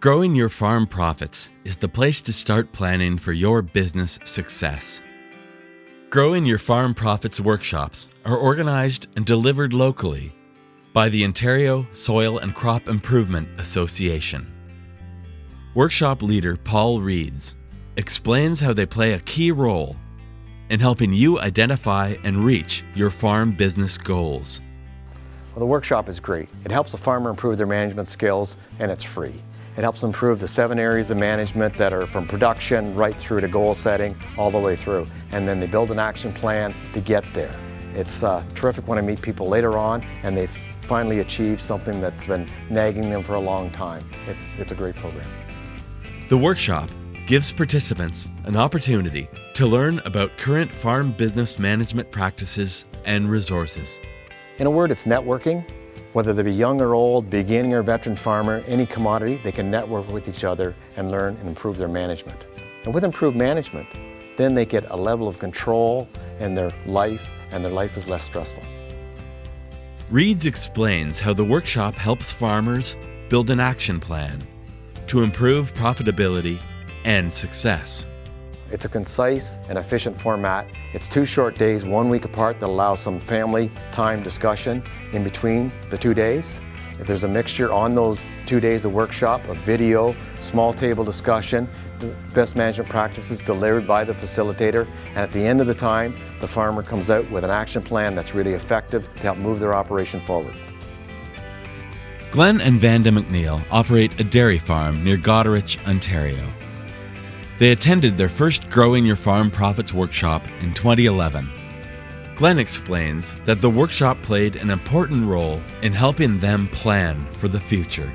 Growing your farm profits is the place to start planning for your business success. Growing Your Farm Profits workshops are organized and delivered locally by the Ontario Soil and Crop Improvement Association. Workshop leader Paul Reeds explains how they play a key role in helping you identify and reach your farm business goals. Well, the workshop is great. It helps the farmer improve their management skills, and it's free. It helps improve the 7 areas of management that are from production right through to goal setting, all the way through. And then they build an action plan to get there. It's terrific when I meet people later on and they've finally achieved something that's been nagging them for a long time. It's a great program. The workshop gives participants an opportunity to learn about current farm business management practices and resources. In a word, it's networking. Whether they be young or old, beginning or veteran farmer, any commodity, they can network with each other and learn and improve their management. And with improved management, then they get a level of control in their life, and their life is less stressful. Reeds explains how the workshop helps farmers build an action plan to improve profitability and success. It's a concise and efficient format. It's 2 short days, 1 week apart, that allows some family time discussion in between the 2 days. If there's a mixture on those 2 days of workshop, of video, small table discussion, best management practices delivered by the facilitator, and at the end of the time, the farmer comes out with an action plan that's really effective to help move their operation forward. Glenn and Vanda McNeil operate a dairy farm near Goderich, Ontario. They attended their first Growing Your Farm Profits workshop in 2011. Glenn explains that the workshop played an important role in helping them plan for the future.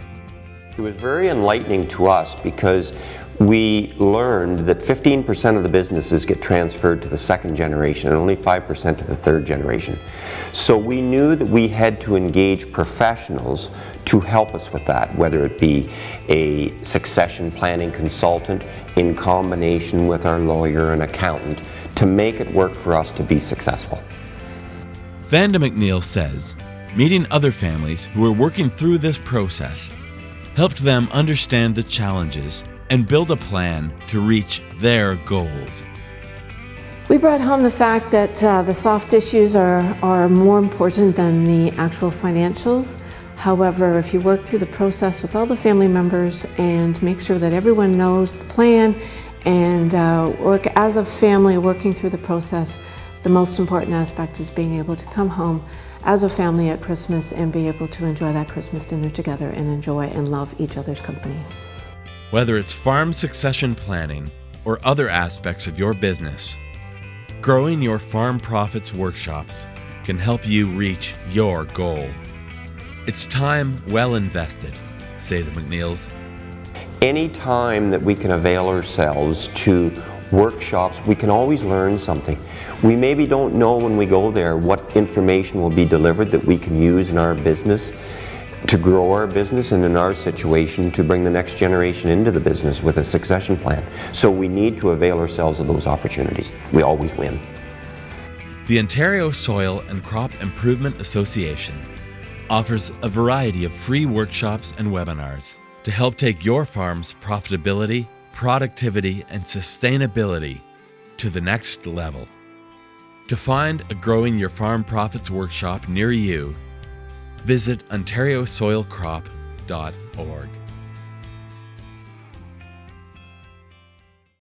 It was very enlightening to us because we learned that 15% of the businesses get transferred to the 2nd generation and only 5% to the 3rd generation. So we knew that we had to engage professionals to help us with that, whether it be a succession planning consultant in combination with our lawyer and accountant to make it work for us to be successful. Vanda McNeil says meeting other families who were working through this process helped them understand the challenges and build a plan to reach their goals. We brought home the fact that the soft issues are more important than the actual financials. However, if you work through the process with all the family members and make sure that everyone knows the plan and work as a family working through the process, the most important aspect is being able to come home as a family at Christmas and be able to enjoy that Christmas dinner together and enjoy and love each other's company. Whether it's farm succession planning or other aspects of your business, Growing Your Farm Profits workshops can help you reach your goal. It's time well invested, say the McNeils. Any time that we can avail ourselves to workshops, we can always learn something. We maybe don't know when we go there what information will be delivered that we can use in our business to grow our business, and in our situation to bring the next generation into the business with a succession plan. So we need to avail ourselves of those opportunities. We always win. The Ontario Soil and Crop Improvement Association offers a variety of free workshops and webinars to help take your farm's profitability, productivity, and sustainability to the next level. To find a Growing Your Farm Profits workshop near you, visit ontariosoilcrop.org.